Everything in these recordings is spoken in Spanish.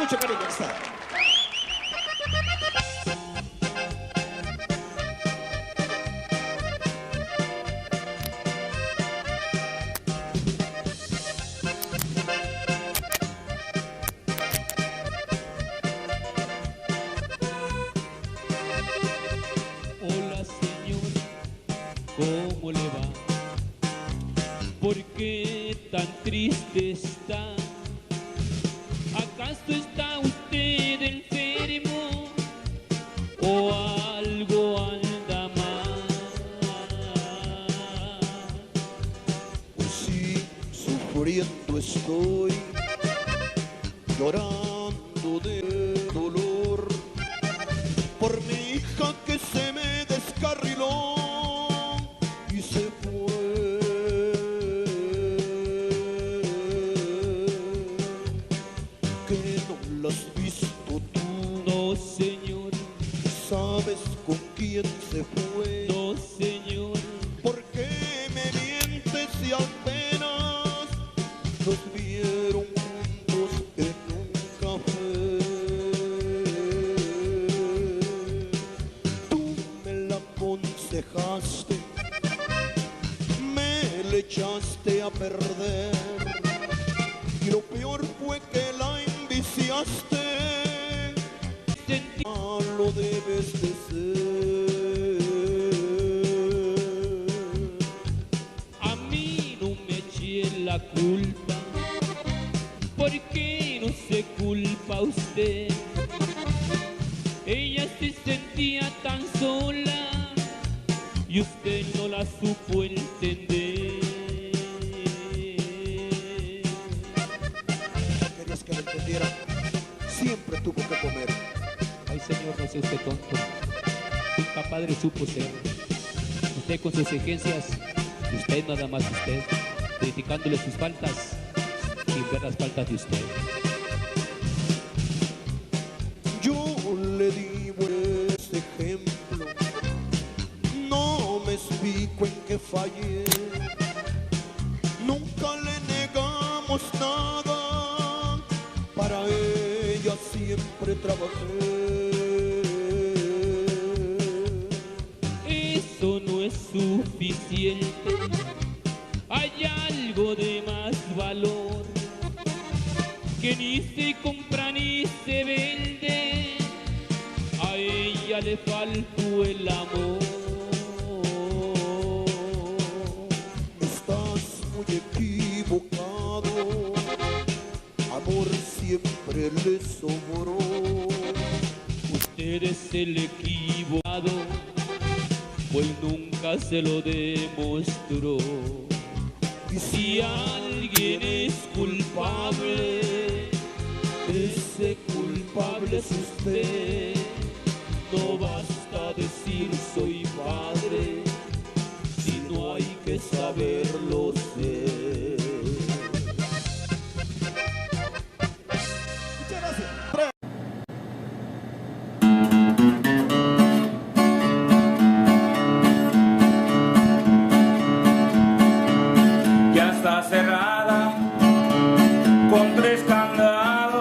mucho cariño, está. Hola señor, ¿cómo le va? ¿Por qué tan triste está? ¿Acaso está usted enfermo o algo anda mal? Pues sí, sufriendo estoy, llorando de dolor por mi hija que se me descarriló y se fue. Que no la has visto tú, No señor, ¿sabes con quién se fue? no señor, ¿Por qué me mientes si apenas nos vieron juntos en un café? Tú me la aconsejaste, me le echaste a perder y lo peor fue que la enviciaste. Malo debes de ser. a mí no me eché la culpa. ¿Por qué no se culpa usted? Ella se sentía tan sola y usted no la supo entender. Querías que lo entendiera, siempre tuvo que comer. Ay señor, no sea usted tonto. Nunca padre supo ser. Usted con sus exigencias, usted nada más usted, criticándole sus faltas sin ver las faltas de usted. Yo le di ese ejemplo, no me explico en qué fallé. Nunca le negamos nada, para ella siempre trabajé. Eso no es suficiente, hay algo de más valor que ni se compra ni se vende. A ella le faltó el amor. Estás muy equivocado, amor siempre le sobró. Usted es el equivocado, pues nunca se lo demostró. Y Si alguien es culpable, ese culpable es usted. No basta decir soy padre, si no hay que saberlo ser. muchas gracias. Ya está cerrada con 3 candados.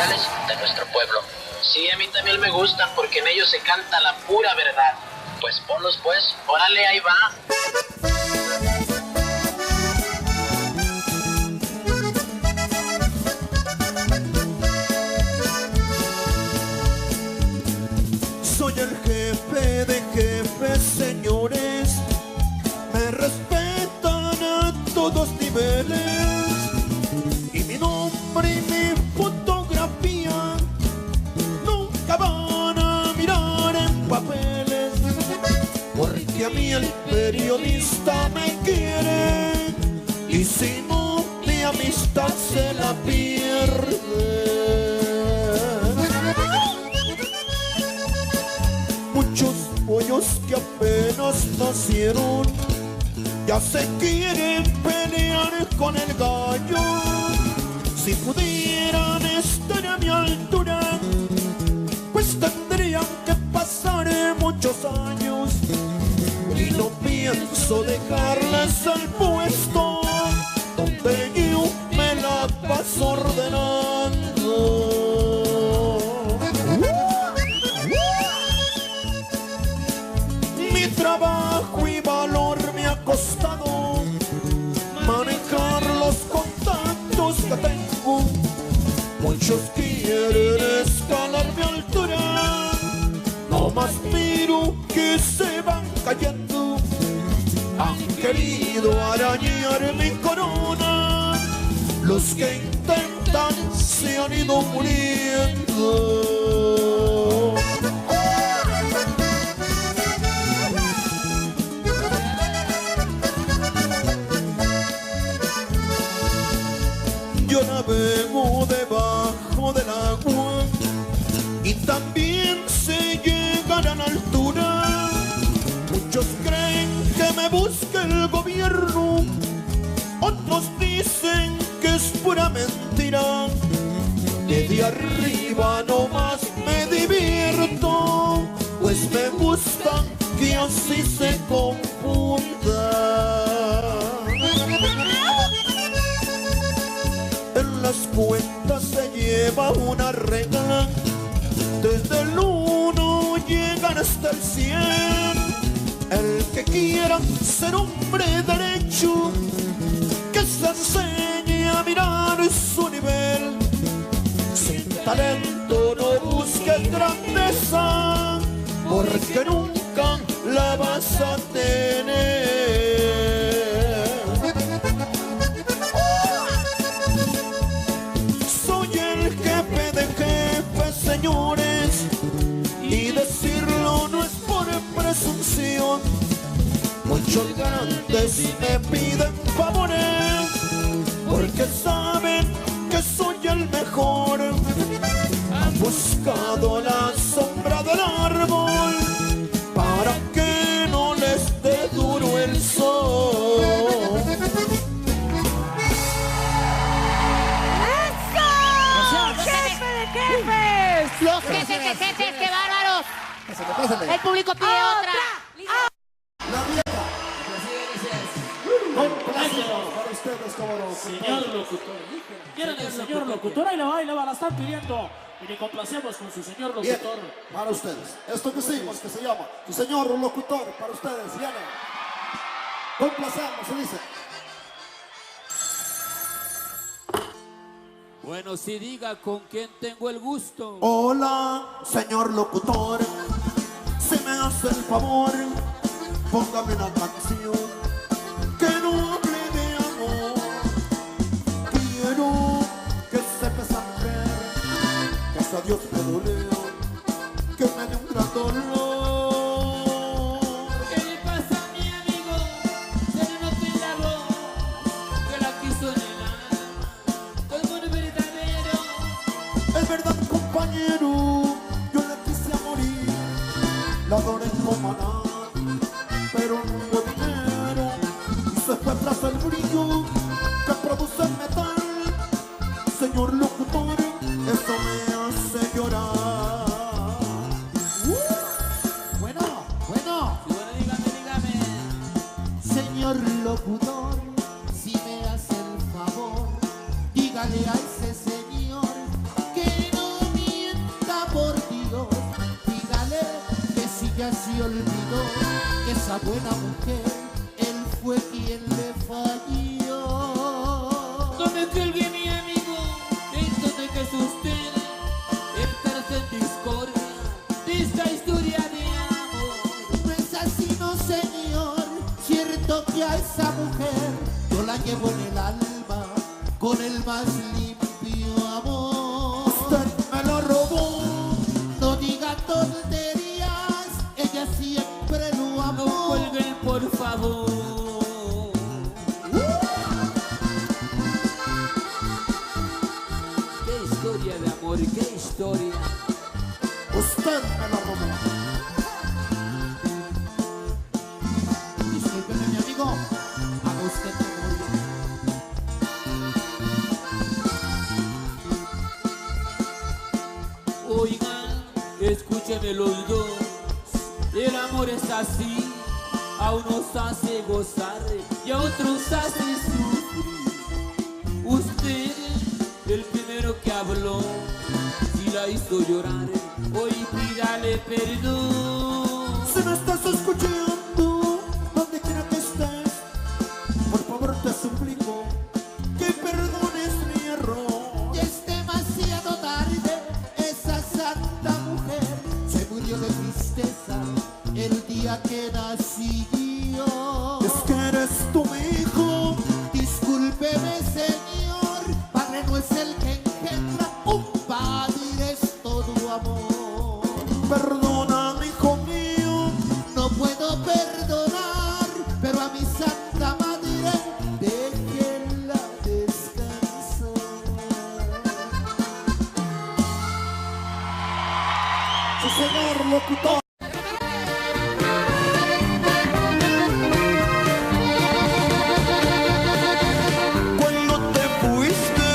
coloquiales de nuestro pueblo. Sí, a mí también me gustan porque en ellos se canta la pura verdad. Pues ponlos pues, órale, ahí va. Soy el jefe de jefes, señores, me respetan a todos niveles, y mi nombre y mi fotografía nunca van a mirar en papeles, porque a mí el periodista me quiere, y si no, mi amistad se la pierde. Muchos pollos que apenas nacieron ya se quieren pelear con el gallo. Si pudieran estar a mi altura, pues tendrían que pasar muchos años. Y no pienso dejarles al puesto donde yo me la paso ordenando. Mi trabajo y valor me ha costado manejar los contactos que tengo. Muchos quieren escalar mi altura, no más miro que se van cayendo. Han querido arañar mi corona, los que intentan se han ido muriendo. Yo navego debajo del agua y también sé llegar a la altura. Muchos creen que me busca el gobierno, otros dicen que es pura mentira. Desde arriba nomás me divierto, pues me gusta que así se confunda. En las cuentas se lleva una regla, desde el 1 llegan hasta el 100. El que quiera ser hombre derecho, que se enseñe a mirar su nivel. Sin talento no busques grandeza, porque nunca la vas a tener. Soy el jefe de jefes, señores, y decirlo no es por presunción. Muchos grandes me piden favores, porque saben que soy el mejor. Han buscado la sombra del árbol para que no les dé duro el sol. ¡Jefe de jefes! Los jefes de jefes, qué bárbaros. Pásale. El público pide otra. La vieja. Complacemos para ustedes como los Señor locutor. ¿Quieren el señor locutor? Ahí le va, la están pidiendo. Y le complacemos con su señor Bien, locutor. para ustedes. Esto que hicimos, que se llama su señor locutor, para ustedes. Viene. Complacemos, se dice. Bueno, si diga con quién tengo el gusto. Hola, señor locutor, si me hace el favor, póngame una canción que no hable de amor. Quiero que sepa saber que hasta Dios me dolió, que me dio un gran dolor. ¿Qué le pasa a mi amigo? Se le nota en la voz que la quiso en el alma. Todo el verdadero. Es verdad, compañero, yo la quise a morir, la adoré como a nadie, pero no hubo dinero y se fue tras el brillo que produce el metal. Señor locutor, eso me hace llorar. Bueno. Dígame. Señor locutor, si me hace el favor, dígale a ese señor que no ya se olvidó que esa buena mujer, él fue quien le falló. No me cuelgue mi amigo, entonces que es usted el tercer discordia de esta historia de amor. No es así, no señor, cierto que a esa mujer yo la llevo en el alma con el más limpio amor. Usted me la robó. No diga tonterías, ella siempre lo amó. No cuelguen, por favor. Qué historia de amor, qué historia. Usted me la robó. Discúlpeme, mi amigo, haga usted memoria. Oigan, escúchenme los dos. El amor es así, a unos hace gozar y a otros hace sufrir. Usted, el primero que habló, si la hizo llorar, hoy pídale perdón. Si me estás escuchando, donde quiera que estés, por favor te suplico que perdones mi error. Ya es demasiado tarde, esa santa mujer se murió de tristeza el día que nací yo. Es que eres tú mi hijo. Discúlpeme, señor, padre no es el que engendra, un padre es todo amor. Perdona, hijo mío. No puedo perdonar, pero a mi santa madre déjenla descansar. Sí, señor locutor. Cuando te fuiste,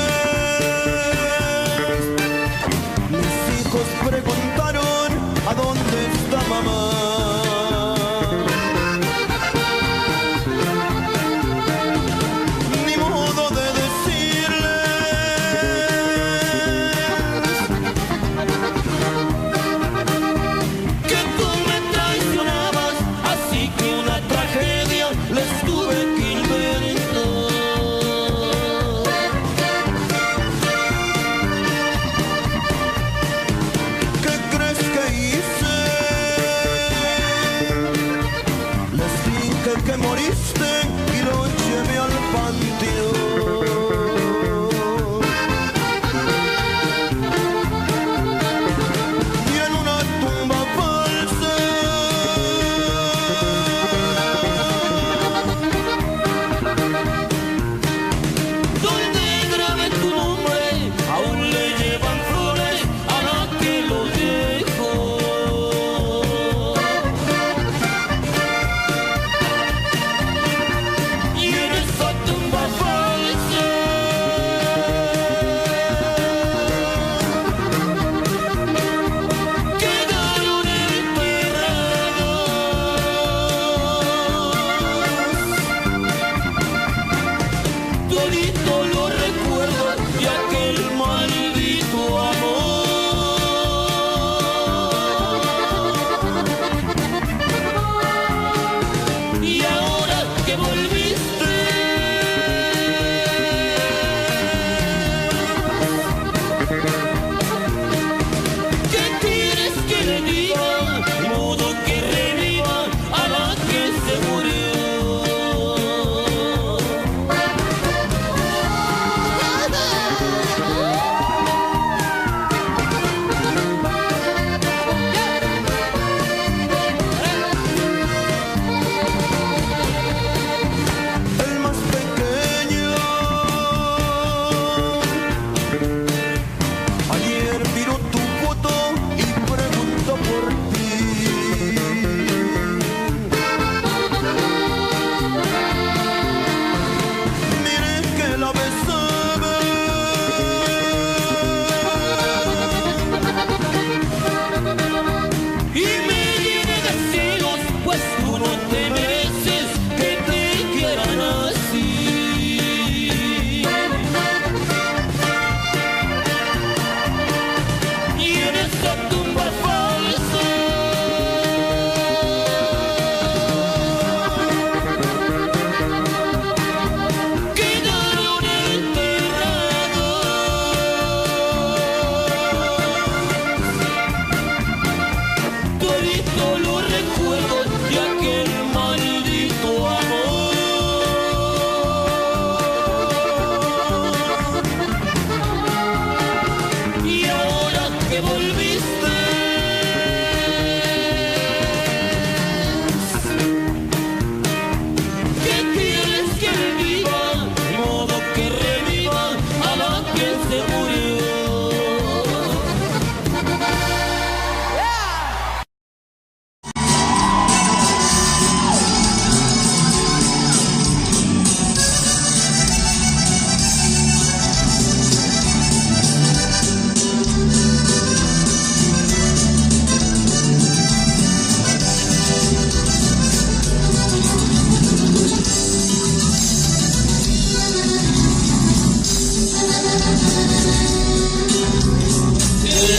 mis hijos preguntaron a dónde está mamá. Ni modo de decirles que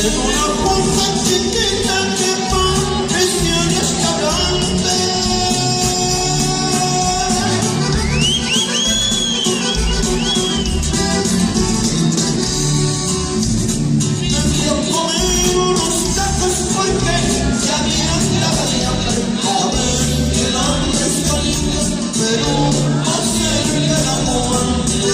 en una cosa chiquita que parecía un restaurante. Me quiero comer unos tacos porque ya vieron la variante. A ver que el hambre está lindo, pero hacer el aguante.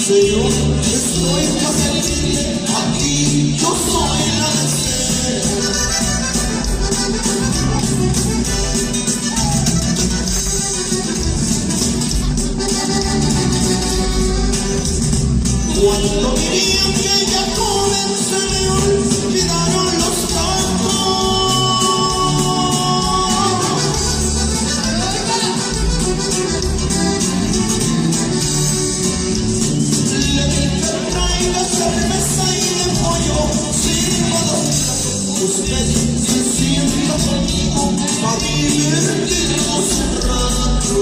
Señor, estoy para servirle, aquí yo soy la mesera. Cuando dirían que ya joven se me olvidaron los tacos. Cerveza y de pollo, sirvo dos tazos. Usted se sienta conmigo para divertirnos un rato.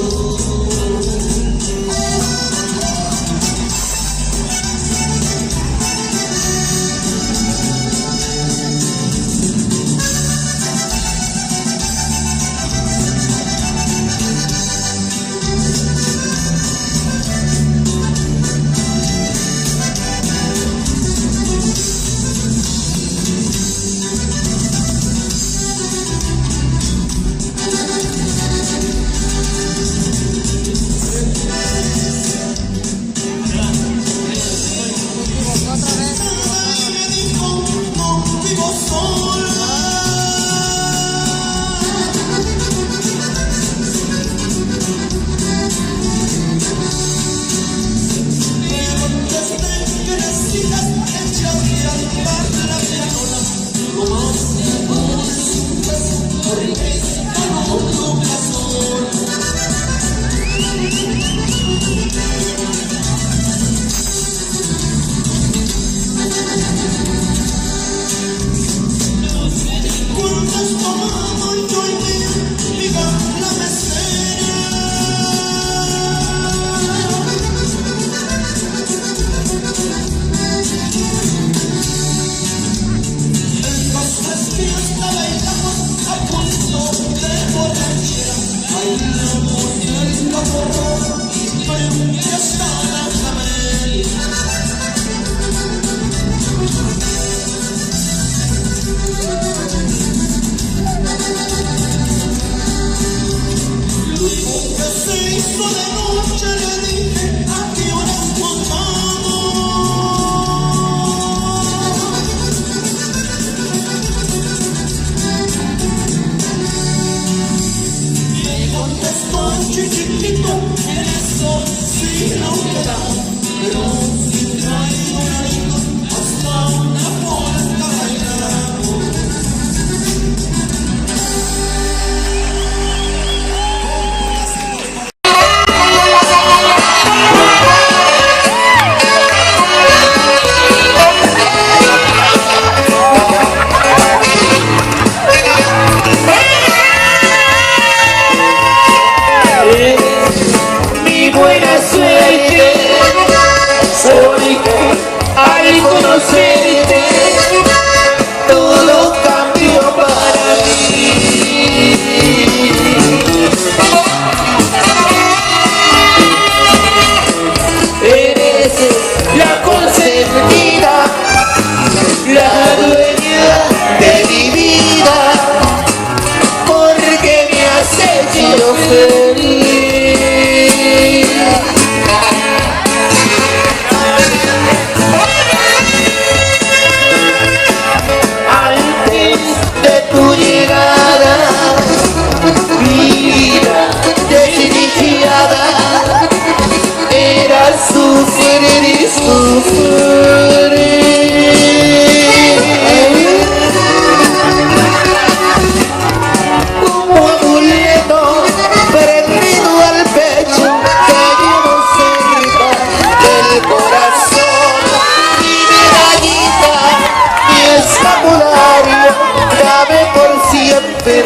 escapulario, dame por siempre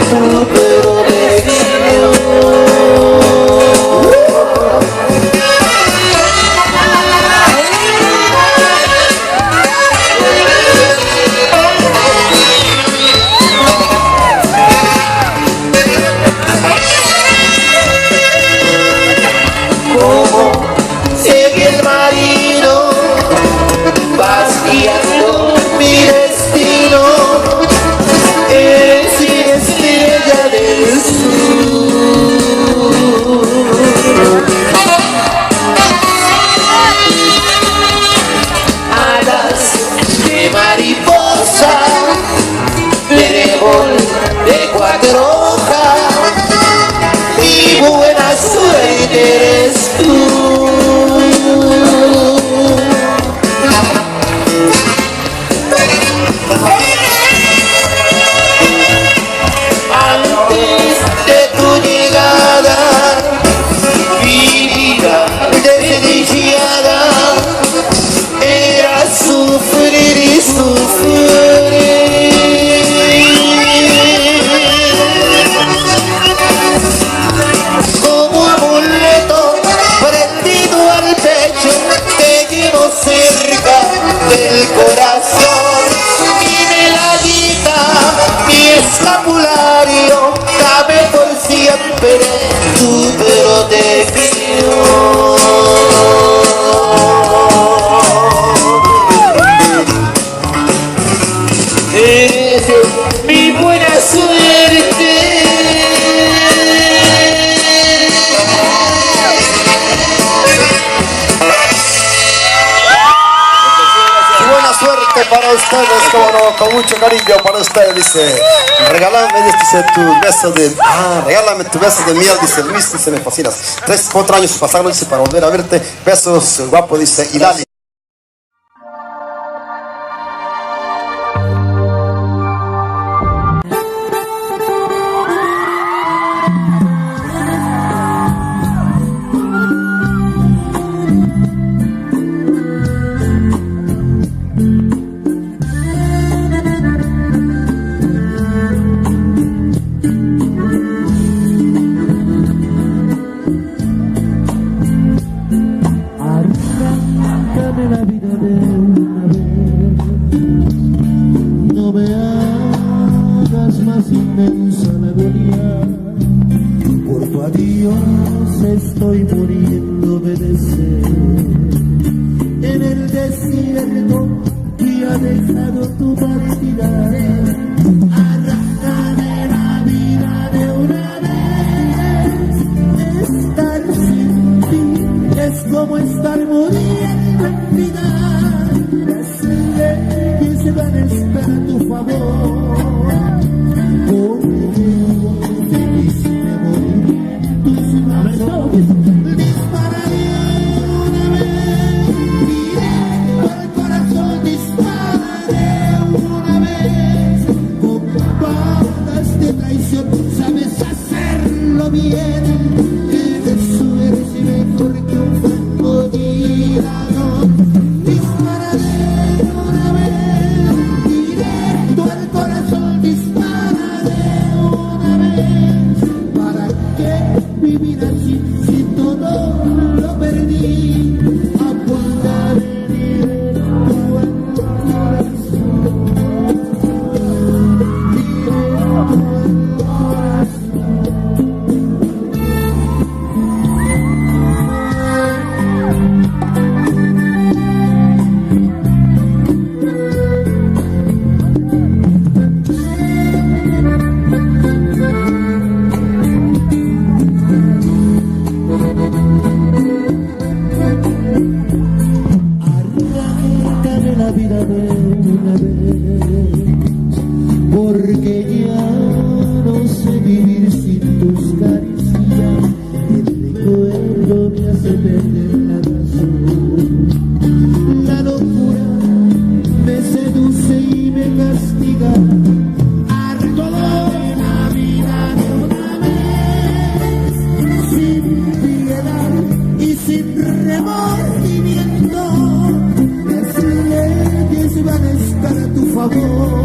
tu protección. Para ustedes, como no, con mucho cariño para ustedes, dice, regálame, dice, tu beso de, regálame tu beso de miel, dice Luis, dice, me fascinas, 3, 4 años pasaron, dice, para volver a verte, besos, guapo, dice, y Lali. Estoy muriéndome de sed en el desierto que ha dejado tu partida. Arráncame la vida de una vez. Estar sin ti es como estar muriendo en vida. Las leyes van a estar a tu favor. Remordimiento, las leyes van a estar a tu favor.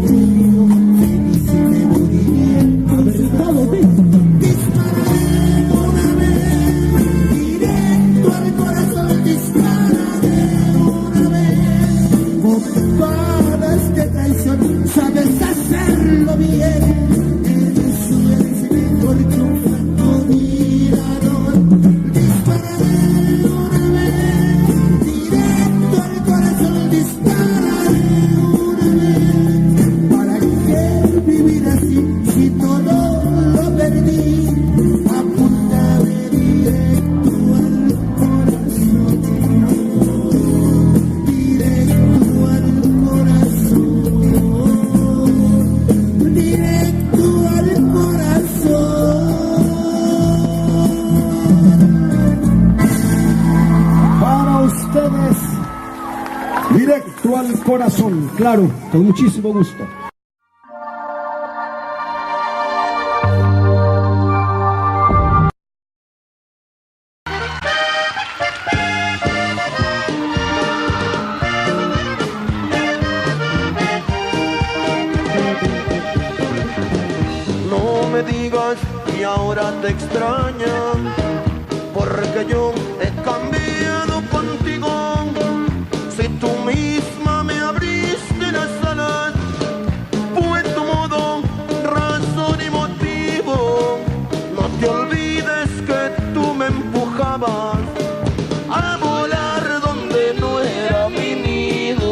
creyó, feliz y me moriré. Haber dado beso. Dispararé una vez, directo al corazón, dispararé una vez. Con balas de traición, sabes hacerlo bien. Eres mejor que un francotirador. Dispararé una vez, directo al corazón, dispararé una vez. ¿Para qué vivir así si todo lo perdí? Apuntaré directo al corazón, directo al corazón, directo al corazón. Para ustedes, directo al corazón, claro, con muchísimo gusto. No me digas que ahora te extraña, porque yo he cambiado contigo. Si tú misma me abriste las alas, fue tu modo, razón y motivo. No te olvides que tú me empujabas a volar donde no era mi nido.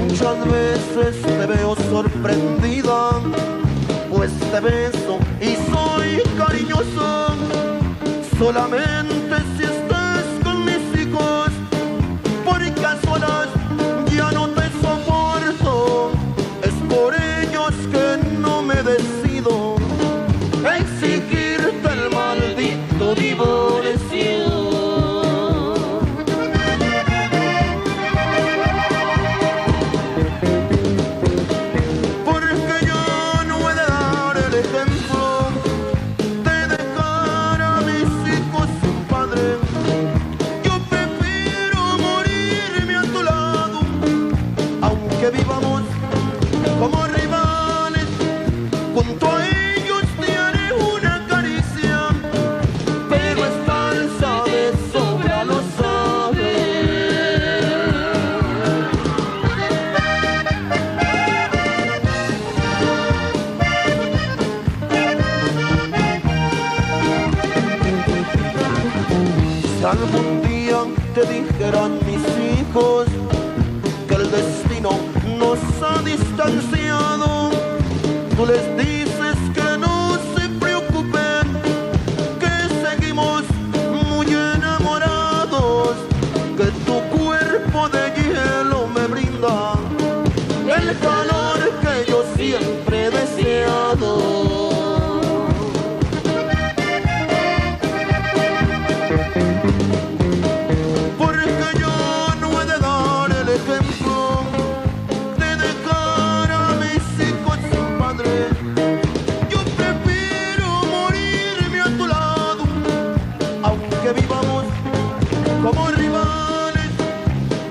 Muchas veces te veo sorprendida, pues te beso y soy cariñoso. Solamente si estás con mis hijos, porque a solas ya no te soporto. Es por ellos que no me decido a exigirte el maldito divorcio. Porque yo no he de dar el ejemplo de dejar a mis hijos sin padre. Yo prefiero morirme a tu lado, aunque vivamos como rivales. Junto a ellos te haré una caricia, pero es falsa, de sobra lo sabes. Si algún día te dijeran mis hijos que el destino nos ha distanciado, tú les dices que no se preocupen, que seguimos muy enamorados, que tu cuerpo de hielo me brinda el calor que yo siempre he deseado. Porque yo no he de dar el ejemplo de dejar a mis hijos sin padre. Yo prefiero morirme a tu lado, aunque vivamos como rivales.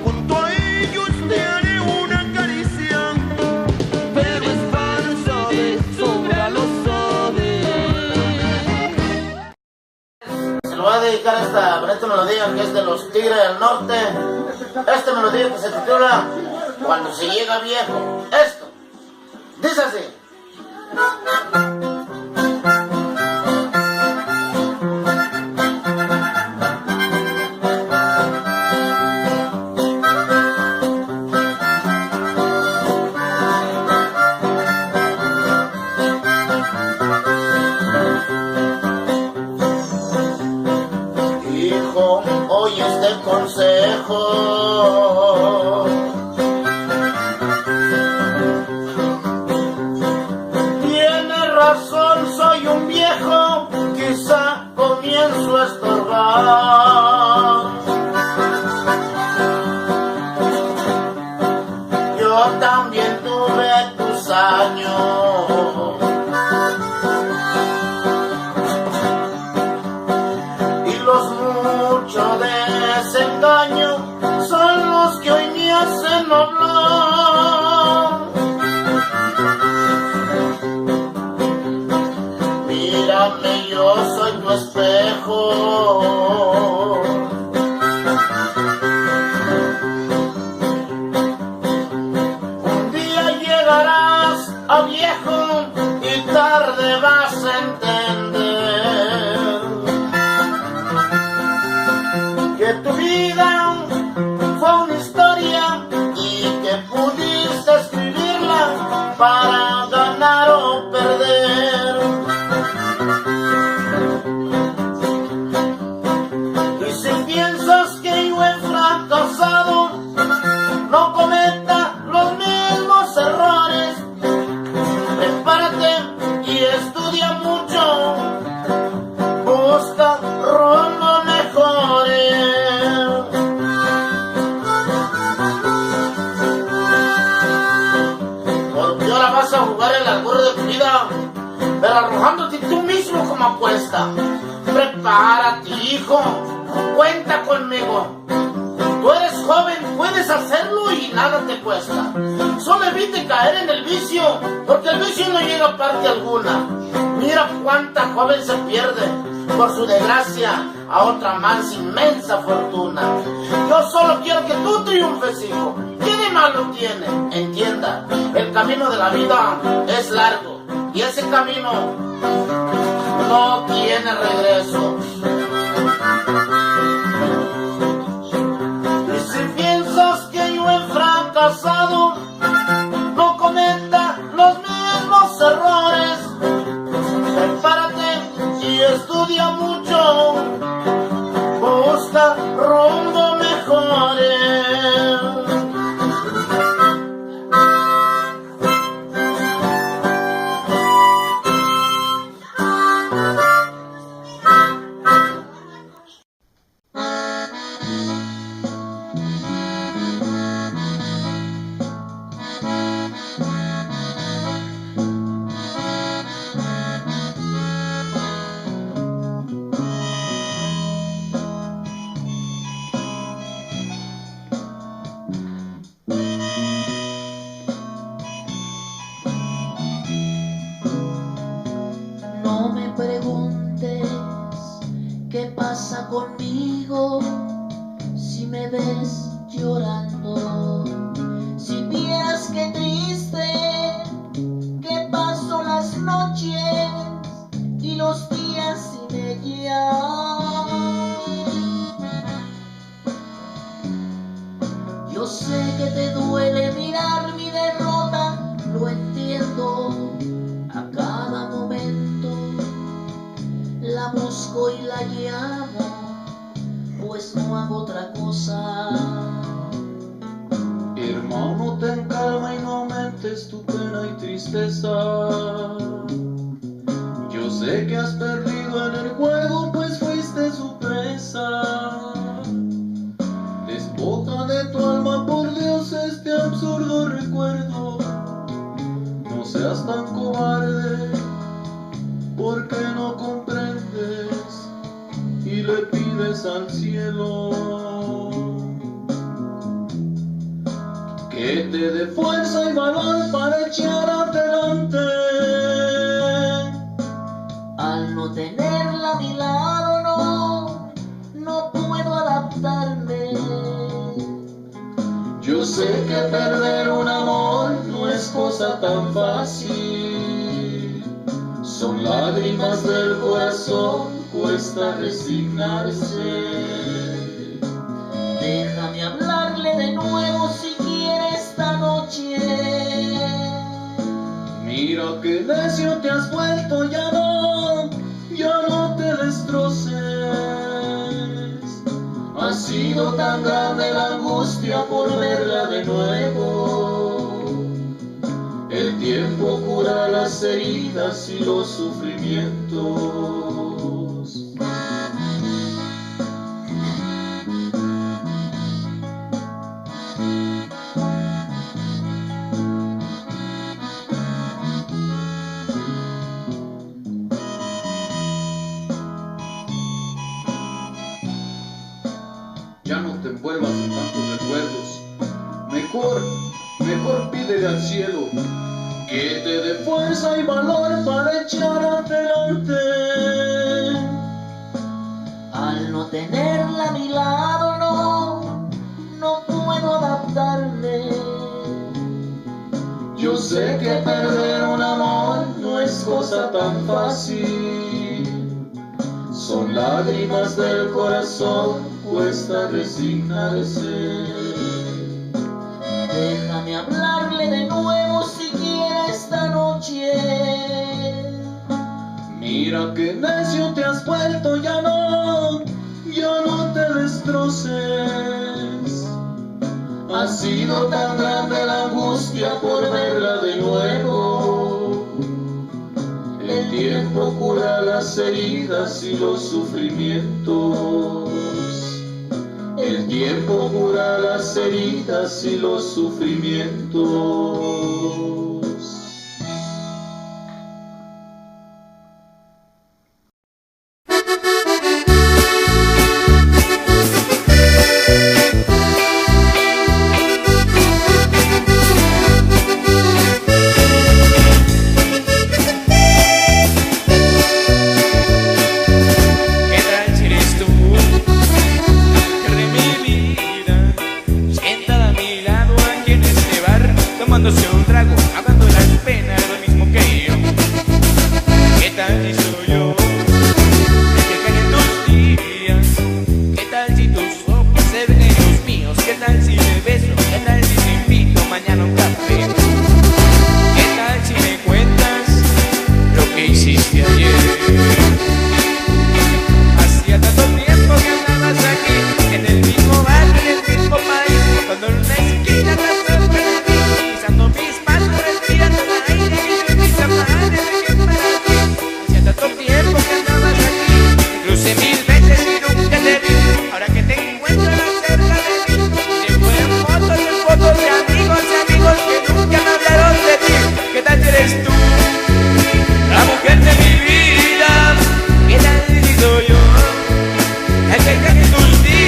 Junto a ellos te haré una caricia, pero es falsa, de sobra lo sabes. Se lo voy a dedicar a esta bonita melodía que es de los Tigres del Norte. Esta melodía que se titula Cuando se llega viejo. Esto dice así. Hijo, oye este consejo. Tiene razón, soy un viejo, quizá comienzo a estorbar. Yo también tuve tus años. Y los muchos de desengaño son los que hoy me hacen hablar. Mírame, yo soy tu espejo. Un día llegarás a viejo y tarde vas a entender que tu vida fue una historia y que pudiste escribirla para ganar o perder. Y si piensas que yo he fracasado, no cometa los mismos errores. Prepárate y estudia mucho, busca rumbo mejores. Porque ahora vas a jugar el albur de tu vida, pero arrojándote tú mismo como apuesta. Prepárate, hijo, cuenta conmigo. Tú eres joven, puedes hacerlo y nada te cuesta. Solo evite caer en el vicio, porque el vicio no llega a parte alguna. Mira cuánta joven se pierde por su desgracia a otra más inmensa fortuna. Yo solo quiero que tú triunfes, hijo. ¿Qué de malo tiene? Entienda, el camino de la vida es largo y ese camino no tiene regreso. Y si piensas que yo he fracasado, no cometa los mismos errores. Prepárate y estudia mucho, busca rumbo mejores. No me preguntes qué pasa conmigo si me ves llorando. Si vieras qué triste que paso las noches y los días sin ella. Yo sé que te duele mirar mi derrota, lo entiendo. A cada momento la busco y la llamo, pues no hago otra cosa. Hermano, ten calma y no aumentes tu pena y tristeza. Yo sé que has perdido en el juego, pues fuiste su presa. Despota de tu alma, por Dios, este absurdo recuerdo. No seas tan cobarde, porque no comprendes y le pides al cielo que te dé fuerza y valor para echar adelante. Al no tenerla a mi lado, no puedo adaptarme. Yo sé que perder un amor no es cosa tan fácil. Son lágrimas del corazón, cuesta resignarse. Déjame hablarle de nuevo si quiere esta noche. Mira que necio te has vuelto, ya no te destroces. Ha sido tan grande la angustia por verla de nuevo. El tiempo cura las heridas y los sufrimientos. ya no te envuelvas en tantos recuerdos. Mejor pídele al cielo que te dé fuerza y valor para echar adelante. Al no tenerla a mi lado no puedo adaptarme. Yo sé que perder un amor no es cosa tan fácil. Son lágrimas del corazón, cuesta resignarse. Déjame hablarle de nuevo siquiera esta noche. Mira que necio te has vuelto, ya no te destroces. Ha sido tan grande la angustia por verla de nuevo. El tiempo cura las heridas y los sufrimientos. El tiempo cura las heridas y los sufrimientos. Tomándose un trago, hablando de las penas, lo mismo que yo. ¿Qué tal si soy yo? Que caen tus días. ¿Qué tal si tus ojos se ven en los míos? ¿Qué tal si te beso? ¿Qué tal si te invito mañana a un café? ¿Qué tal si me cuentas lo que hiciste ayer? Hacía tanto tiempo que andabas aquí, en el mismo barrio, en el mismo país, cuando en una esquina te mis manos respirando el aire y mis zapatos de para ti. Hacía tanto tiempo que andabas aquí, te crucé 1000 veces y nunca te vi. Ahora que te encuentro más cerca de mí, te fueron fotos de amigos que nunca me hablaron de ti. ¿Qué tal eres tú? La mujer de mi vida. ¿Qué tal si soy yo? El que cae tus días.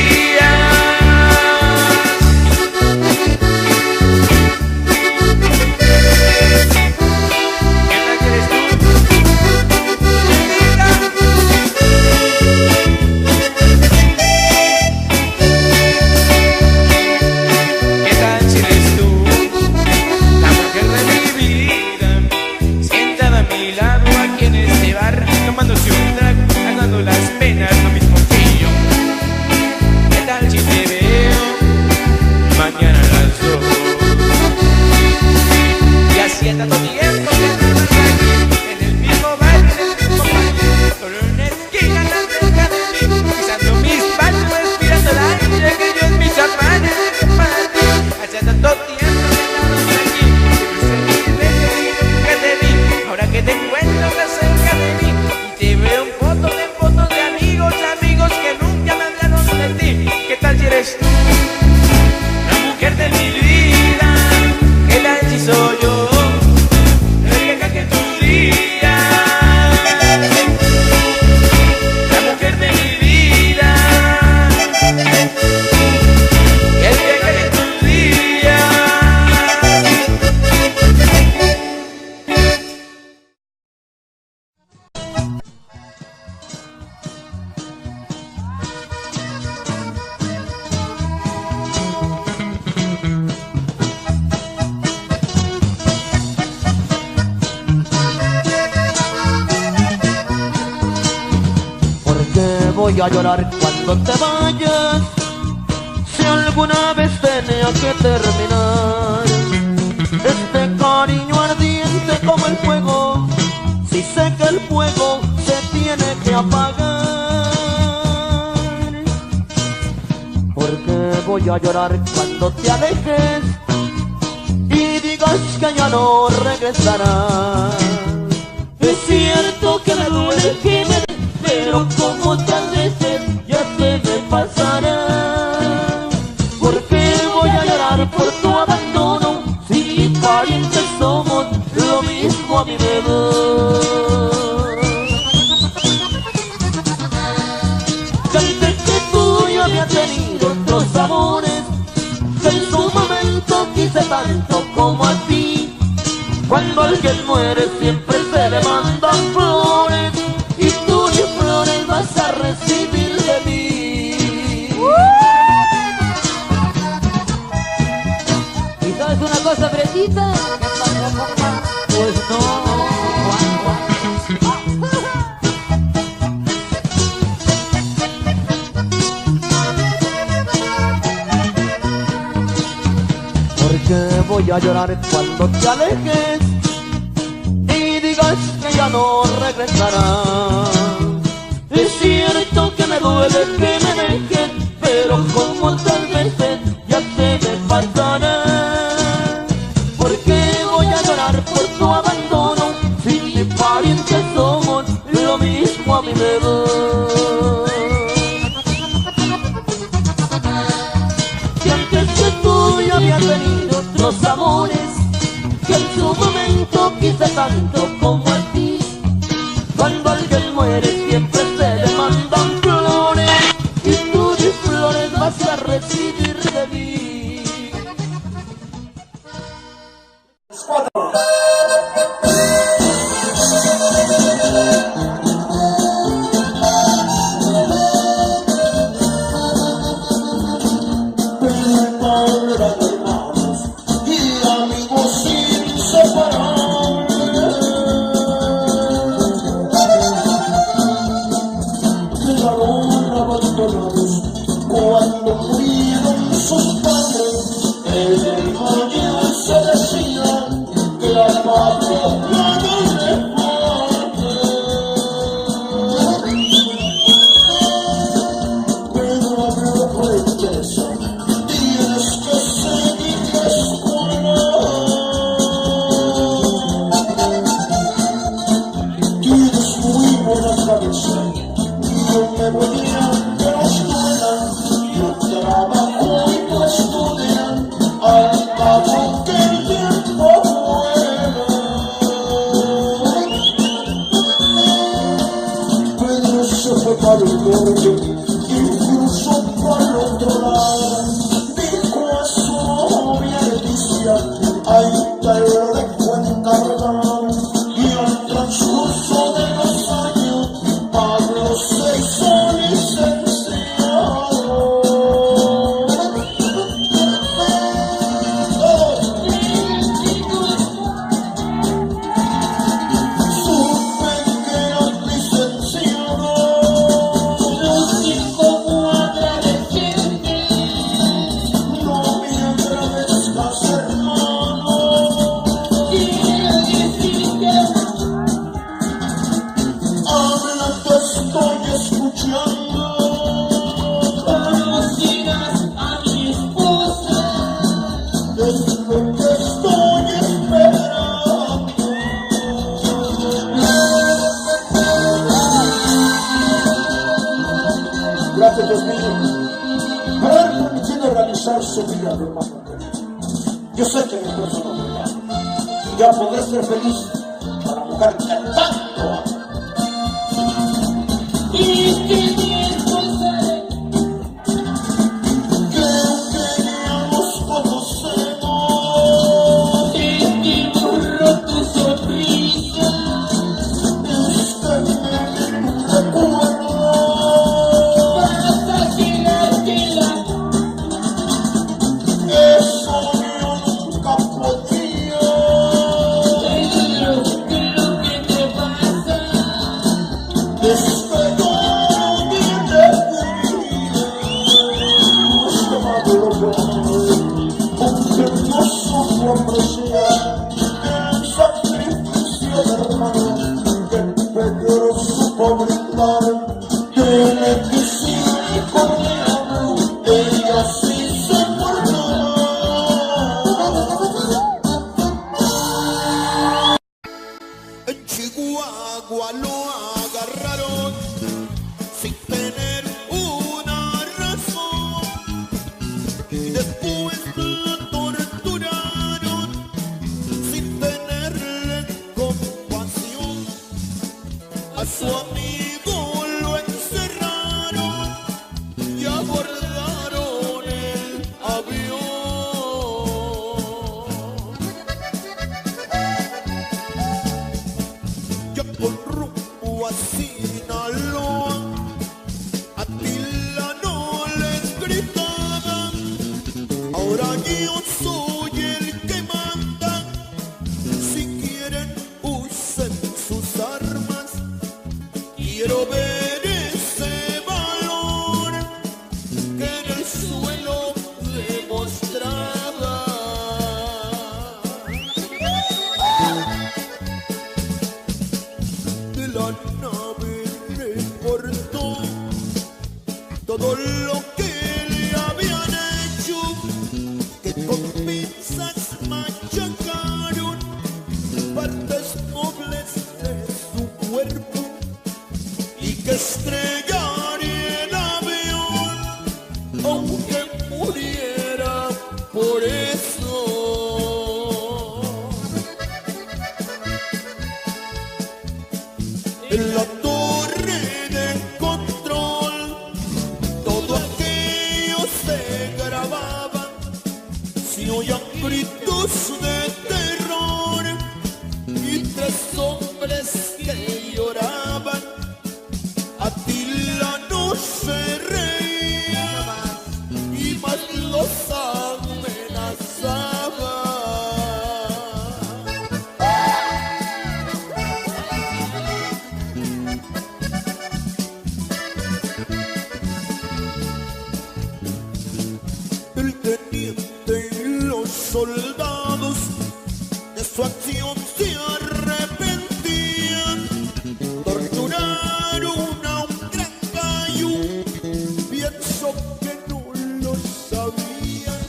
Tomándose un trago, hablando las penas, lo mismo que yo. ¿Qué tal si te veo mañana a las 2? Y hacía tanto tiempo que andabas aquí, en el mismo barrio, en el mismo país, solo en una esquina tan cerca de mí, pisando mis pasos, respirando el aire que yo en mis zapatos para ti. Hacía tanto tiempo que andabas aquí, te crucé 1000 veces y nunca te vi. Ahora que te encuentro más cerca de mí, te veo fotos de amigos que nunca me hablaron de ti. ¿Qué tal si eres tú? La mujer de mi vida. ¿Qué tal si soy yo? El que cae tus días. La mujer de mi vida. El que cae tus días. Voy a llorar cuando te vayas, si alguna vez tenía que terminar este cariño ardiente como el fuego, si sé que el fuego se tiene que apagar. Porque voy a llorar cuando te alejes y digas que ya no regresarás. Es cierto que me duele que me pero como tal veces ya se me pasará. Porque voy a llorar por tu abandono, si parientes somos, lo mismo a mi bebé. Pensé que tú ya habías tenido otro tanto como a ti. Cuando alguien muere siempre se le mandan flores y tú ni flores vas a recibir de mí. ¿Y sabes una cosa, Fresita? Pues no. Porque voy a llorar cuando te alejes y digas que ya no regresarás. Es cierto que me duele que me dejes, pero como otras veces ya se me pasará. Porque voy a llorar por tu abandono, si mis parientes somos lo mismo a mi bebé. Si antes que tú ya había tenido otros amores, que en su momento quise tanto como a ti. Cuando alguien muere siempre se le mandan flores y tú ni flores vas a recibir de mí. Y amigos inseparables, quedaron abandonados cuando murieron sus padres. El hijo ya se decía que la patria no le falte. Pero abrió fuertes. Tienes que seguir la escuela. Tienes muy buena cabeza. Yo me voy a la escuela. Yo trabajo y tú estudias. Al cabo que el tiempo vuela. Pedro se fue para el norte y cruzó para el otro lado. Ahí te lo dejo encargado. Y al transcurso de los años Pablo se hizo licenciado. Supe que eras licenciado. Los 5 cuadras de gente. No me agradezcas, hermano. Habla, te estoy escuchando. Conocirás a mi esposa. Es lo que estoy esperando. Gracias, Dios mío, por haber permitido realizar su vida de hermano. Yo sé que mi esposo no me ama. Ya podré ser feliz con la mujer que tanto amo. Y que mi esposa que ya nos conocemos. Es que borro tu sonrisa. Es que me recuerdo. Vas a quedártela. Eso yo nunca podía. Pero lo que te pasa es que yo no Ahora yo soy el que manda. Si quieren usen sus armas. Quiero ver ese valor que en el suelo demostraba. De la nave reportó todo lo que le habían hecho, que con pinzas machacaron partes nobles de su cuerpo y que estrellaría el avión, aunque muriera por eso. En la torre de control todo aquello se grababa, se oían gritos de terror y tres hombres que lloraban. Atila no se reía y más los amenazaba. El teniente y los soldados de su acción se arrepentían. Torturaron a un gran gallo, pienso que no lo sabían.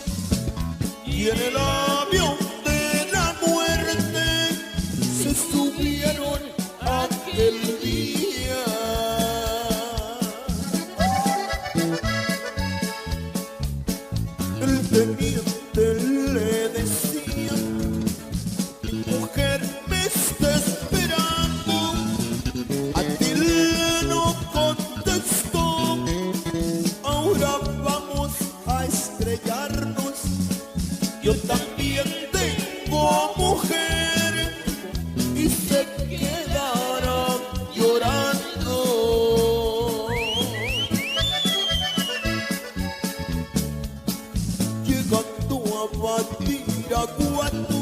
Y en el avión de la muerte se subieron aquel día. El teniente le decía: mi mujer me está esperando. Atila no contestó: ahora vamos a estrellarnos. Yo también tengo mujer. Y se quedará llorando. Llegando a Batiraguato,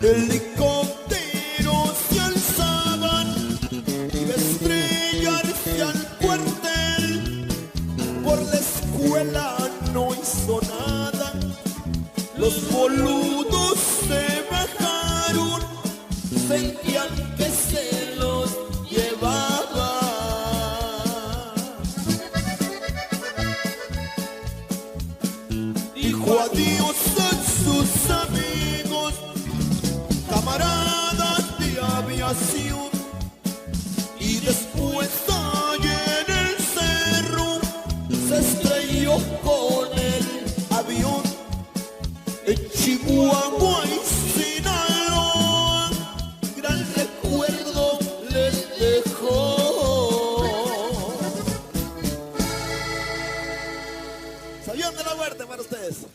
helicópteros se alzaban y de estrellarse al cuartel. Por la escuela no hizo nada. Los boludos se bajaron, sentían que se los llevaba. Dijo adiós a sus amigos, camaradas de aviación, y después allá en el cerro se estrelló con el avión. En Chihuahua y Sinaloa, gran recuerdo les dejó. Avión de la muerte para ustedes.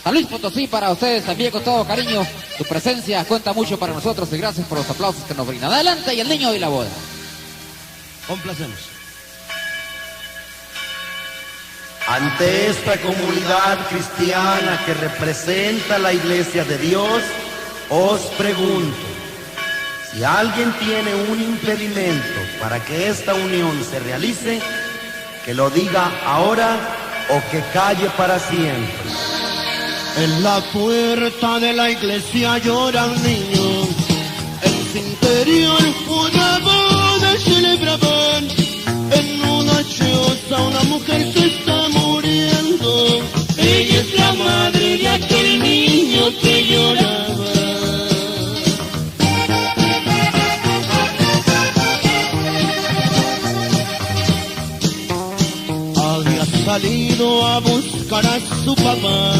San Luis Potosí para ustedes también con todo cariño. Tu presencia cuenta mucho para nosotros y gracias por los aplausos que nos brindan. Adelante, y el niño y la boda. Complacemos. Ante esta comunidad cristiana que representa la Iglesia de Dios, os pregunto, si alguien tiene un impedimento para que esta unión se realice, que lo diga ahora o que calle para siempre. En la puerta de la iglesia llora un niño, en su interior una boda celebraban. En una choza una mujer se está muriendo, ella es la madre de aquel niño que lloraba. Había salido a buscar a su papá,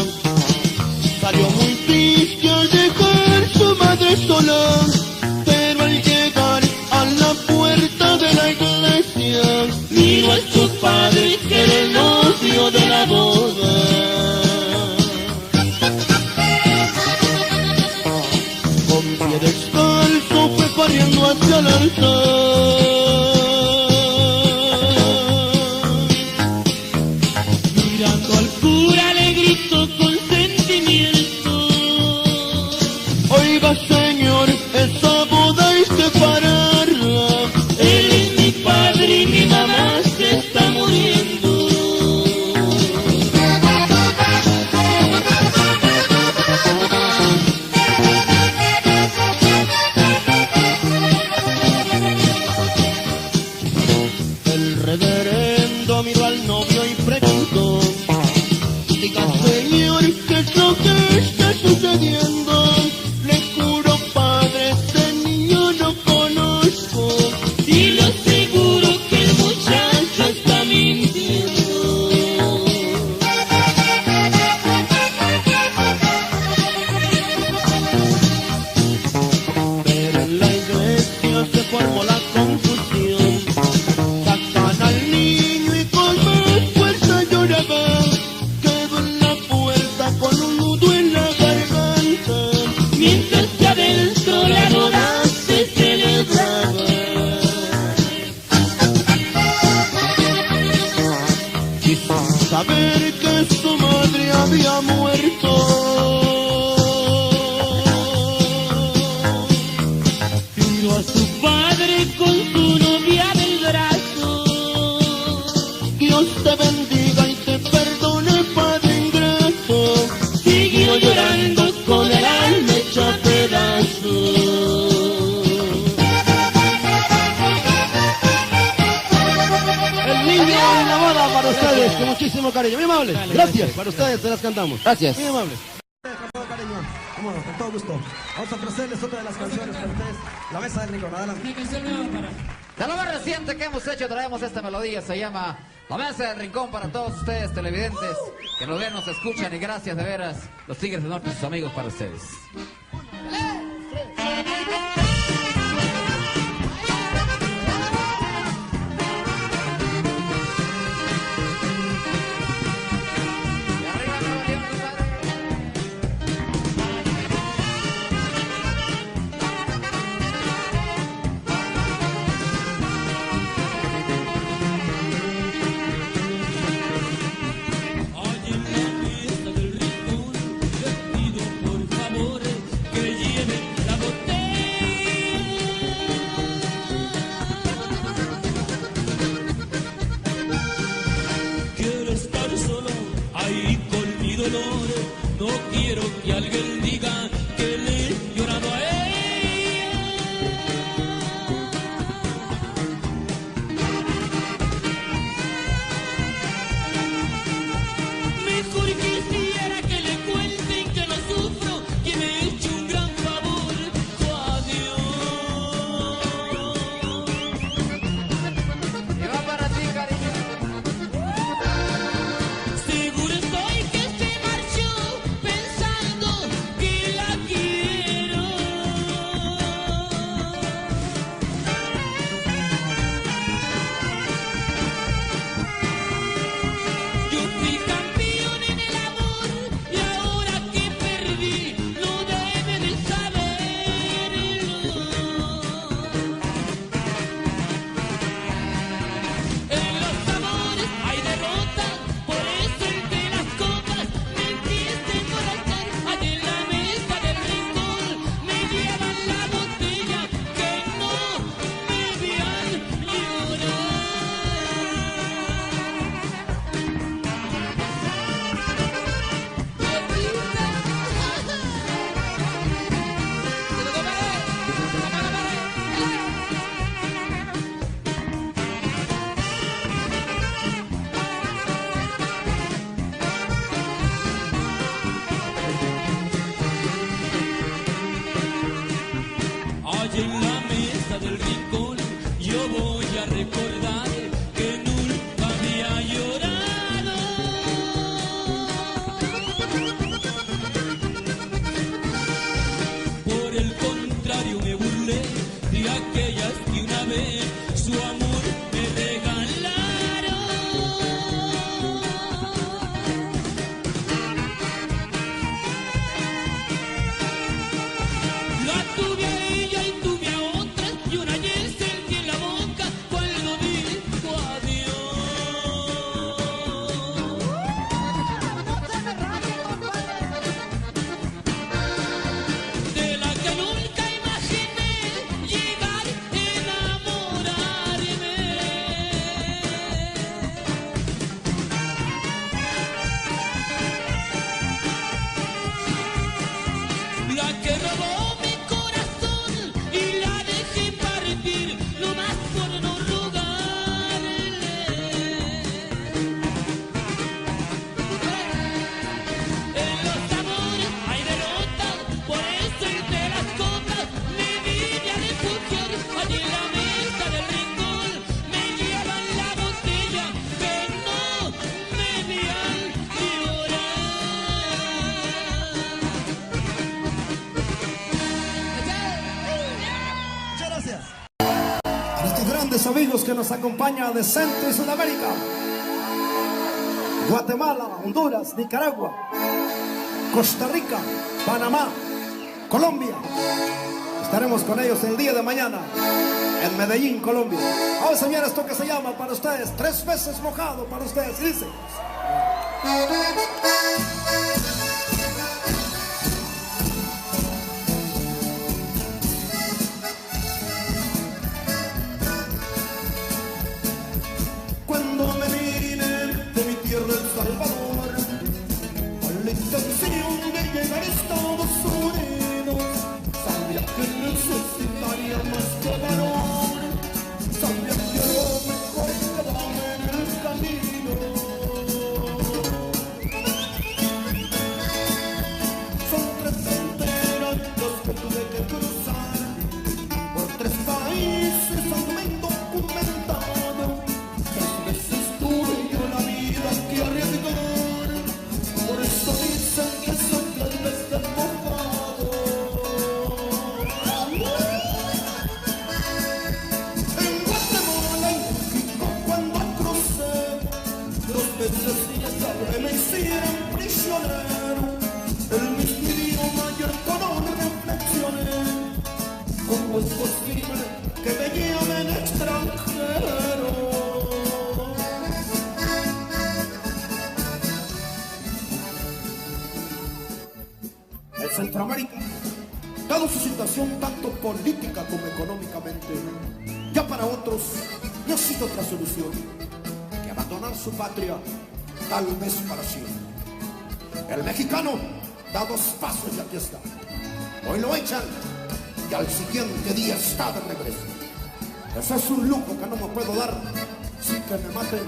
salió muy triste al dejar su madre sola, pero al llegar a la puerta de la iglesia, miró a su padre que era el novio de la boda. Con pie descalzo fue corriendo hacia el altar. Mirando al cura le gritó con sentimiento: oiga señor, esa boda hay que pararla. Él es mi padre y mi mamá se está muriendo. El reverendo miró al novio y preguntó: diga señor, ¿qué es lo que está sucediendo? Le juro padre, ese niño no conozco, y le aseguro que el muchacho está mintiendo. Pero en la iglesia se formó la confusión, sacan al niño y con más fuerza lloraba. Quedó en la puerta con un nudo en la garganta, mientras que adentro la boda se celebraba. Y sin saber que su madre había muerto, miró a su padre con su novia del brazo. Dios te bendiga y te perdone, padre ingrato. Siguió llorando con el alma hecha pedazos. El niño y la boda para ustedes, con muchísimo cariño. Muy amables. Gracias. Para ustedes se las cantamos. Gracias. Muy amables. Con todo cariño, cómo no, con todo gusto. Vamos a ofrecerles otra de las canciones para ustedes, La Mesa del Rincón. Adelante. De lo más reciente que hemos hecho traemos esta melodía, se llama La Mesa del Rincón para todos ustedes televidentes que nos ven, nos escuchan y gracias de veras los Tigres del Norte, sus amigos para ustedes. Quiero estar solo ahí con mi dolor. No quiero que alguien diga que le he llorado a ella. Mejor quisiera que le cuenten que no sufro, que me he hecho un gran favor. Adiós. Y va para ti, cariño. Seguro estoy que se marchó pensando bastantes amigos que nos acompañan de Centro y Sudamérica. Guatemala, Honduras, Nicaragua, Costa Rica, Panamá, Colombia. Estaremos con ellos el día de mañana en Medellín, Colombia. Vamos a ver esto que se llama para ustedes, 3 veces mojado para ustedes. Dice: cuando me vine de mi tierra El Salvador, con la intención de llegar a Estados Unidos, sabía que necesitaría más que varón, sabía que lo mejor quedaba en el camino. Son 3 fronteras las que tuve que cruzar, por 3 países aún me han documentado. 3 veces tuve yo la vida que arriesgar, por eso dicen que soy 3 veces mojado. En Guatemala y México cuando crucé, 2 veces me hicieron prisionero. El mismo idioma y el color reflexioné, ¿cómo es posible que me llamen extranjero? El Centroamérica, dado su situación tanto política como económicamente, ya para otros no ha sido otra solución que abandonar su patria, tal vez para siempre. El mexicano da 2 pasos y aquí está. Hoy lo echan y al siguiente día está de regreso. Ese es un lujo que no me puedo dar sin que me maten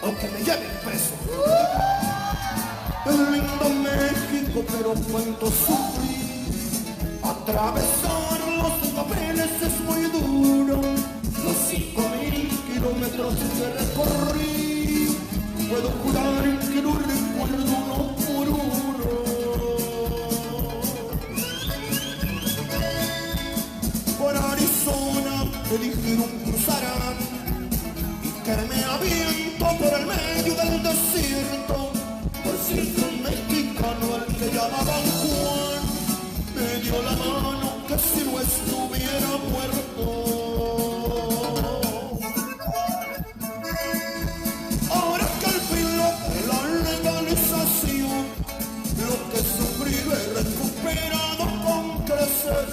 o que me lleven preso. El lindo México, pero cuánto sufrí. Atravesar los papeles es muy duro. Los 5.000 kilómetros que recorrí, puedo jurar que no recuerdo uno por uno. Por Arizona me dijeron cruzarán y que me aviento por el medio del desierto. Por cierto, un mexicano al que llamaban Juan me dio la mano que si no estuviera muerto. Ahora que al fin logré la legalización, lo que sufrí lo he recuperado con crecer.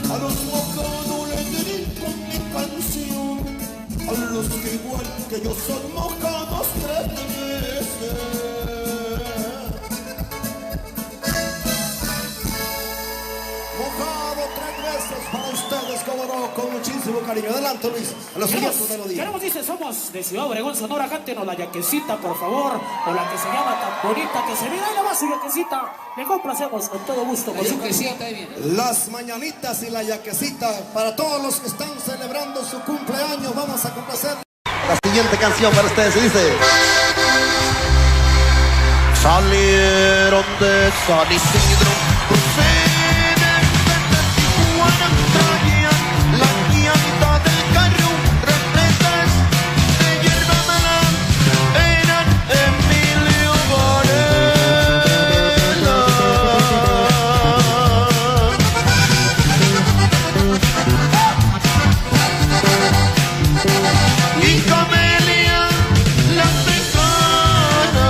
A los mojados les dedico mi canción, a los que igual que yo son mojados 3 veces. Para ustedes, como no, con muchísimo cariño. Adelante, Luis. A los siguientes melodías. Queremos, dice, somos de Ciudad Obregón, Sonora. Cántenos la yaquecita, por favor. O la que se llama tan bonita que se mira. Ahí la va su yaquecita. Le complacemos con todo gusto. Con su Las mañanitas y la yaquecita. Para todos los que están celebrando su cumpleaños, vamos a complacer. La siguiente canción para ustedes se dice: salieron de San Isidro, traían la llanta del carro, refrescas de hierba mala, eran Emilio Varela. Y Camelia, la tejana.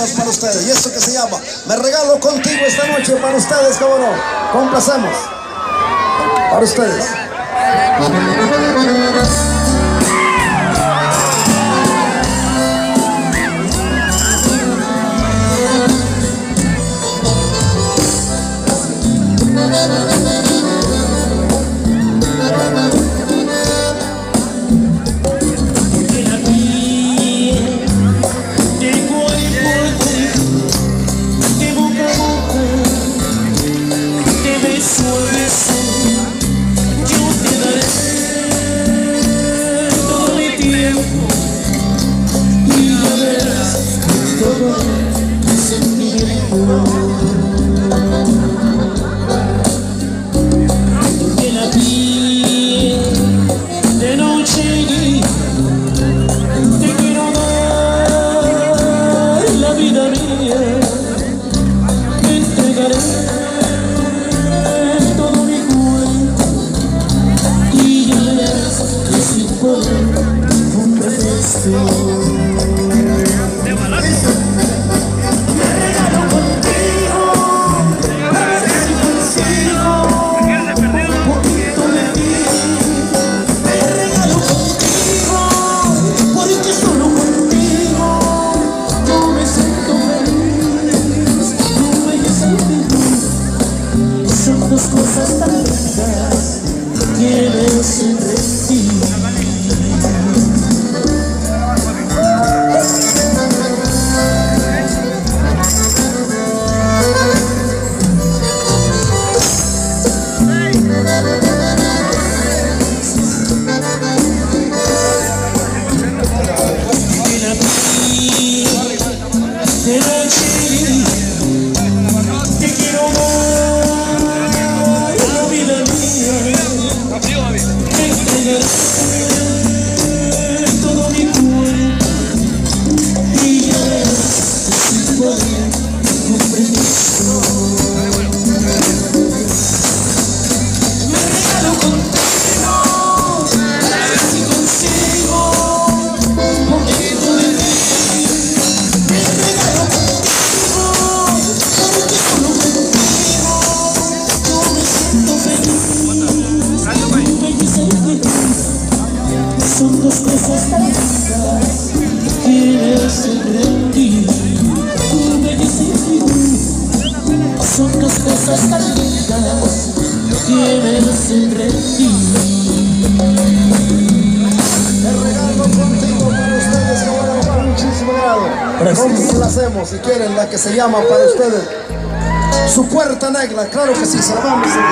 temas para ustedes. Y esto que se llama Me regalo contigo esta noche para ustedes, cómo no. Complacemos. Para ustedes. Complacemos, si quieren, la que se llama para ustedes Su Puerta Negra. Claro que sí, se la vamos a...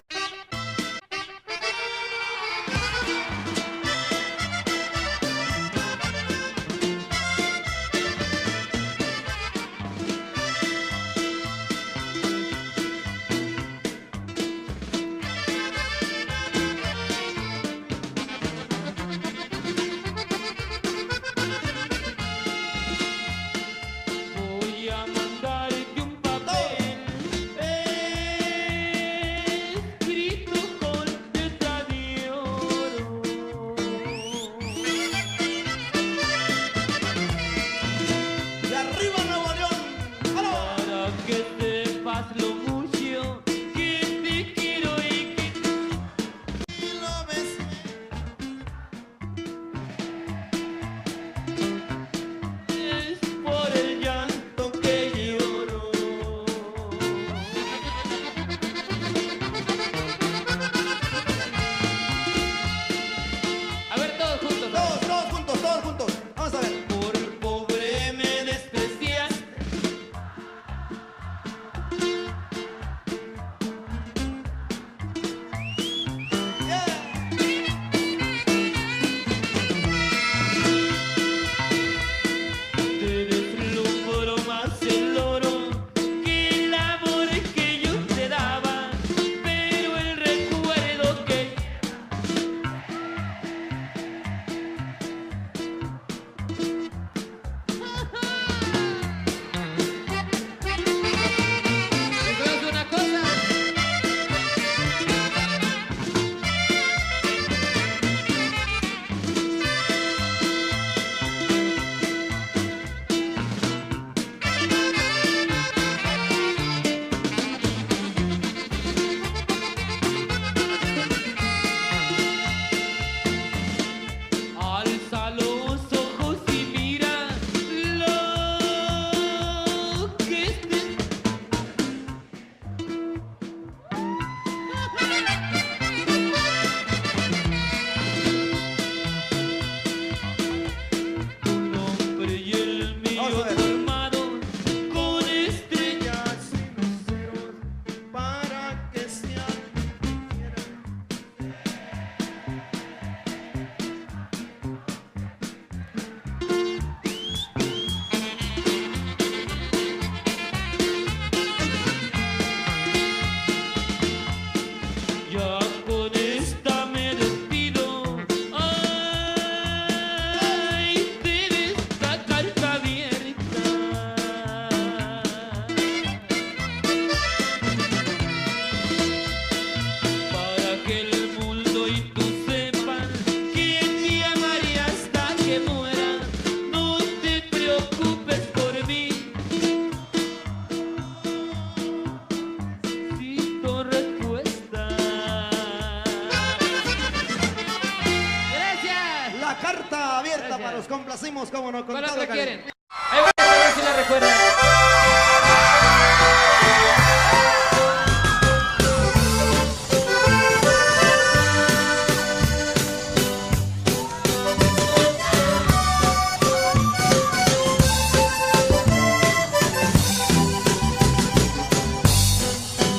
abierta para los complacimos, como no, con ¿Cuál todo otra cariño. quieren? Ahí va, a ver si la recuerdan.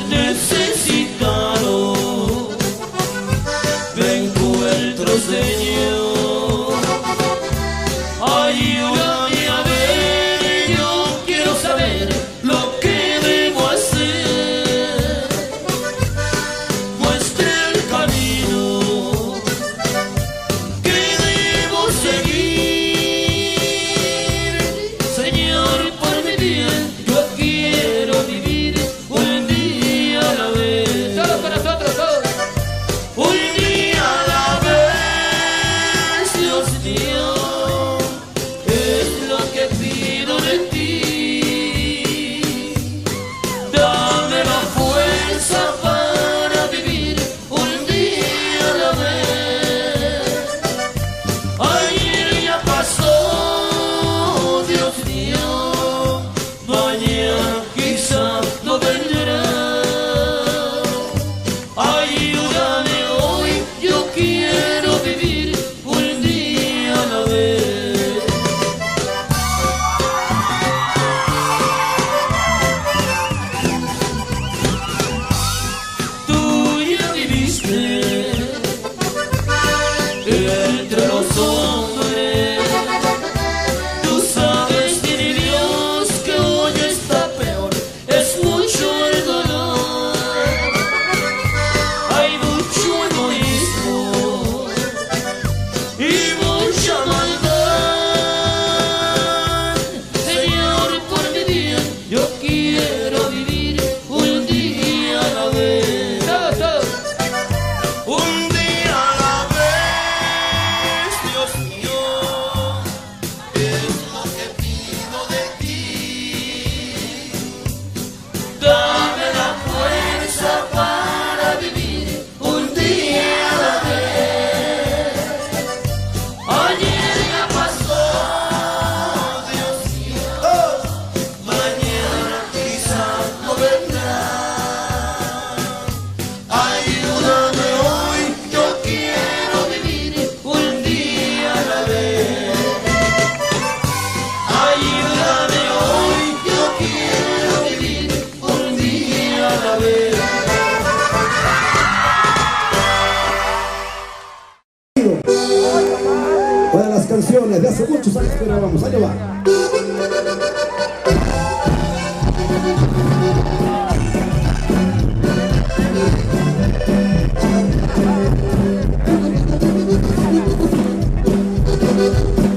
Necesitado, me encuentro, Señor. Ayúdame a ver, yo quiero saber lo que debo hacer. Muestre el camino que debo seguir. Señor, por mi bien, yo quiero vivir un día a la vez. Todos con nosotros, todos. Un día a la vez, Dios mío, es lo que pido de ti. Dame la fuerza para vivir un día a la vez. Ayer ya pasó, Dios mío, mañana quizá no vendrá. Ayúdame hoy, yo quiero vivir un día a la vez. Tú ya viviste entre los hombres. Tú sabes, mi Dios, que hoy está peor. Es mucho el dolor. Hay mucho egoísmo y mucha maldad. Señor, por mi bien, yo quiero vivir un día a la vez. Todos, todos. Un día a la vez, Dios mío, es lo que pido de ti. Dame la fuerza para vivir un día a la vez. Ayer ya pasó, Dios mío, mañana quizás no vendrá. Ayúdame hoy, yo quiero vivir un día a la vez. Ayúdame hoy, yo quiero vivir un día a la vez. Una de las canciones de hace muchos años que grabamos. Allá va.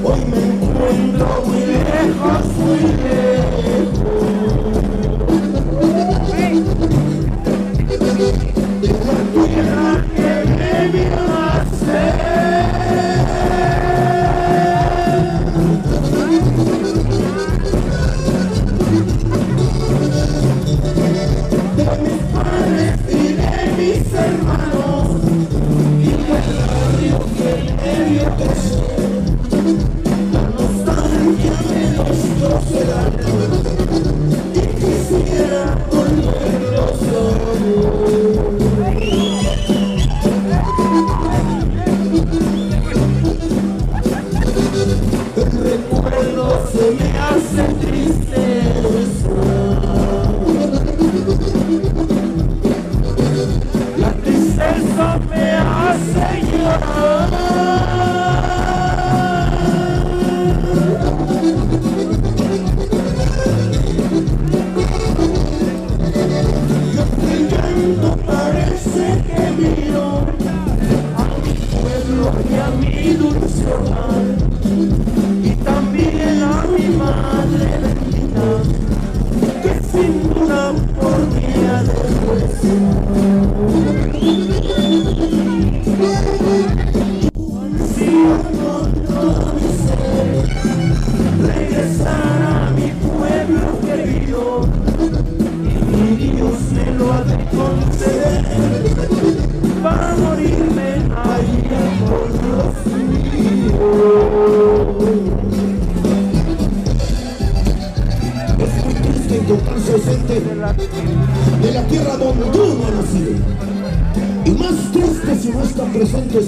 Hoy me encuentro muy lejos, muy lejos de la tierra que me vio nacer. De mis padres y de mis hermanos, y del barrio que me vio crecer. La nostalgia de los dos años, y quisiera volverlos a ver. El recuerdo se me hace tristeza. La tristeza me hace llorar. El llanto parece que miro a mi pueblo y a mi dulce hogar, y también a mi madre bendita, que sin duda por mí ha de rezar. Ansío con todo mi ser regresar a mi pueblo querido, y mi Dios me lo ha de conceder para morirme allá por los míos. presentes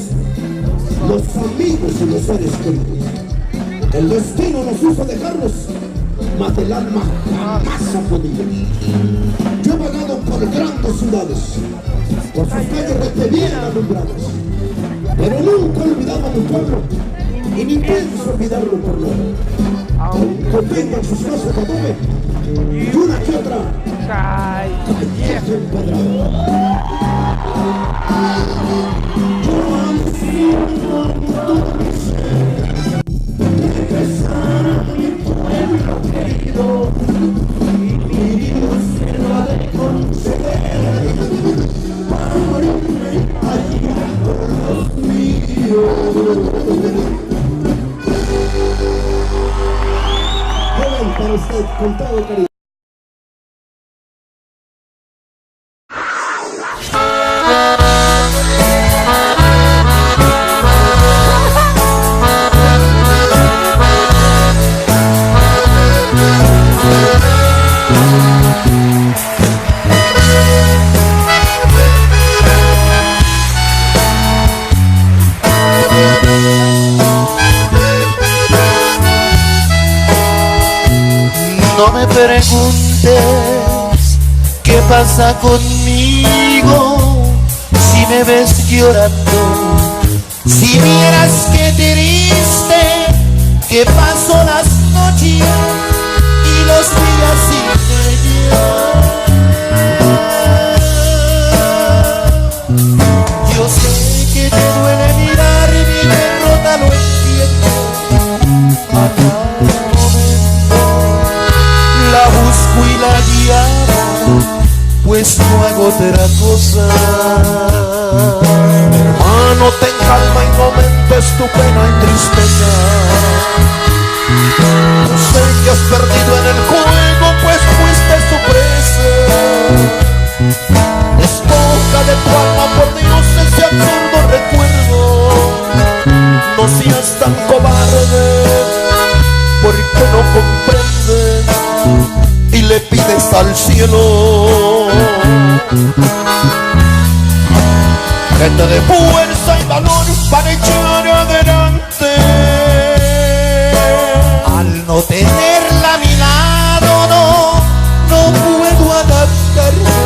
los amigos y los seres queridos. El destino nos hizo dejarnos, mas el alma jamás ha podido. Yo he vagado por grandes ciudades, por sus calles de bien alumbradas, pero nunca he olvidado a mi pueblo y ni pienso olvidarlo por nada. Aunque tengan sus casas de adobe y una que otra calleja empedrada. Yo ansío tu deseo, regresar a mi pueblo querido, y Dios me lo ha de conceder, para morirme allá por los míos. Joven, para usted, con todo cariño. No me preguntes qué pasa conmigo, si me ves llorando, si vieras qué triste que paso las noches y los días sin ella. Yo sé que te duele mirar mi derrota, lo entiendo. Acá la busco y la llamo, pues no hago otra cosa. Hermano, ten calma y no aumentes tu pena y tristeza. Yo sé que has perdido en el juego, pues fuiste su presa. Despoja de tu alma, por Dios, ese absurdo recuerdo. No seas tan cobarde, porque no comprendes y le pides al cielo que te dé fuerza y valor para echar adelante. Al no tenerla a mi lado, no puedo adaptarme.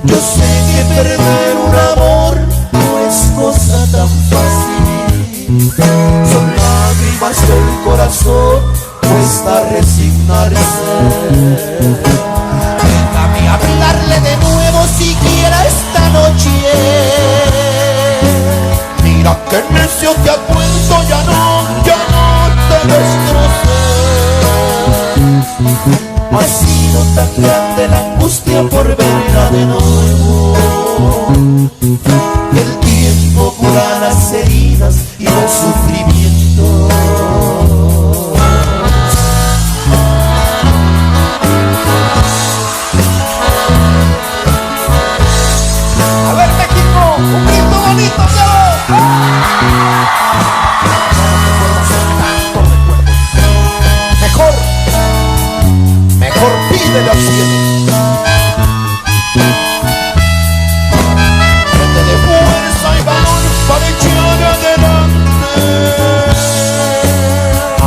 Yo sé que perder un amor no es cosa tan fácil. Son lágrimas del corazón, cuesta resignarse. Déjame hablarle de nuevo siquiera esta noche. Mira que necio te acuerdo, ya no te destroces. Ha sido tan grande la angustia por verla de nuevo. El tiempo cura las heridas y los sufrimientos. A ver, México, un grito bonito, mejor pídele al cielo que te dé fuerza y valor para echar adelante.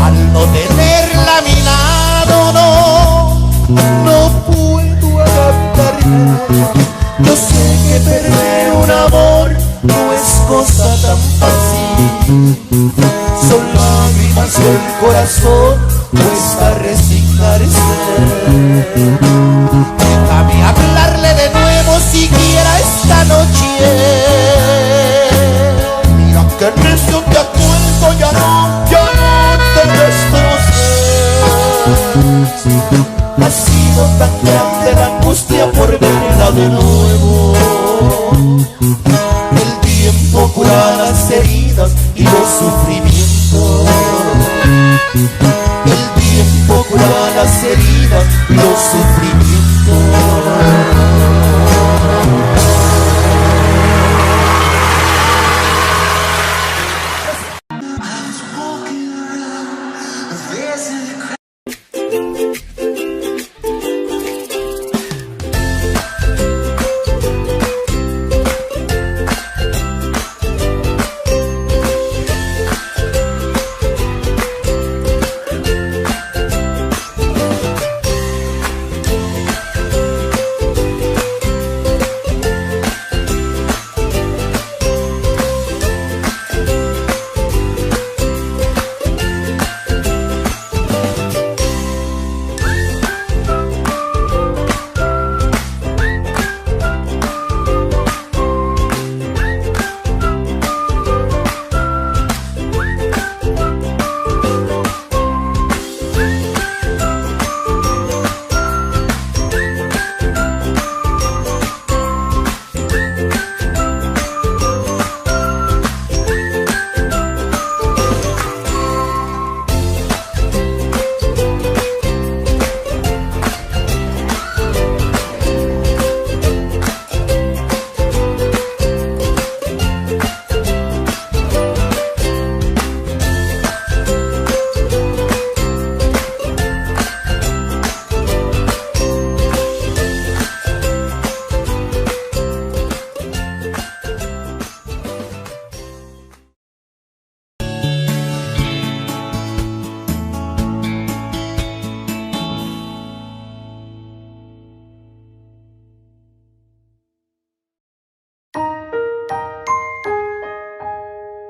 Al no tenerla a mi lado, no puedo adaptarme. Yo sé que perder un amor no es cosa tan fácil. Son lágrimas del corazón, cuesta resignarse. Déjame hablarle de nuevo siquiera esta noche. Mira que necio te acuerdo, ya no te destroces. Ha sido tan grande la angustia por verla de nuevo. El tiempo cura las heridas y los sufrimientos. El tiempo cura las heridas y los sufrimientos.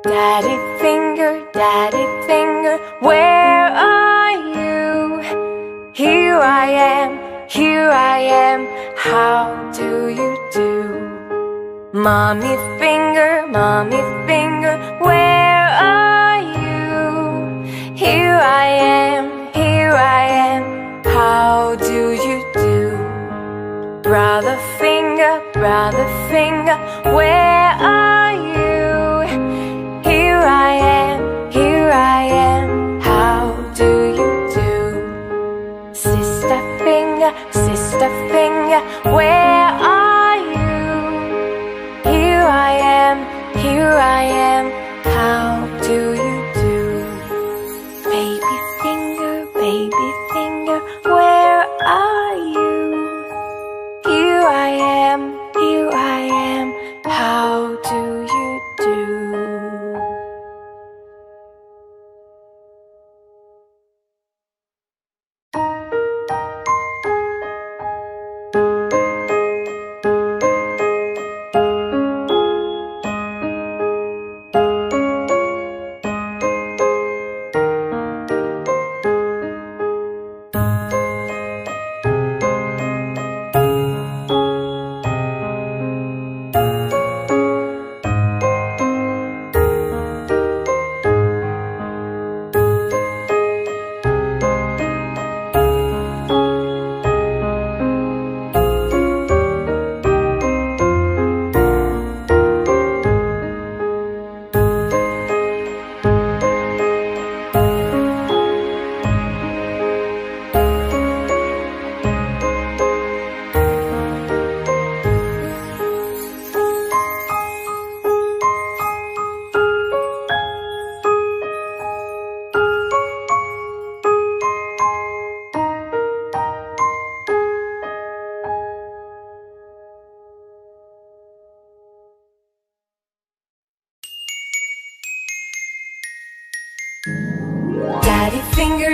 Daddy finger, where are you? Here I am, how do you do? Mommy finger, where are you? Here I am, how do you do? Brother finger, where are you? Here I am, how do you do? Sister finger, where are you? Here I am, how do you do? Baby finger, where are you? Here I am, how do you do?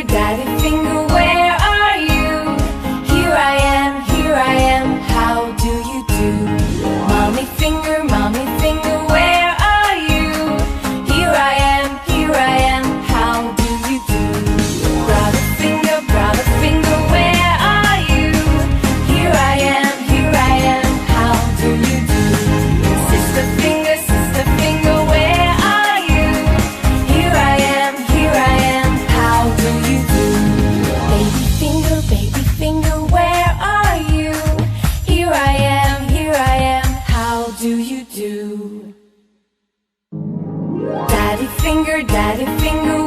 Daddy finger, where are you? Here I am, how do you do? Mommy finger, where are you? Here I am, how do you do? Brother finger, where are you? Here I am, how do you do? Sister finger, where are you? Here I am, how do you do? Baby finger, where are you? Here I am, how do you do? Daddy finger,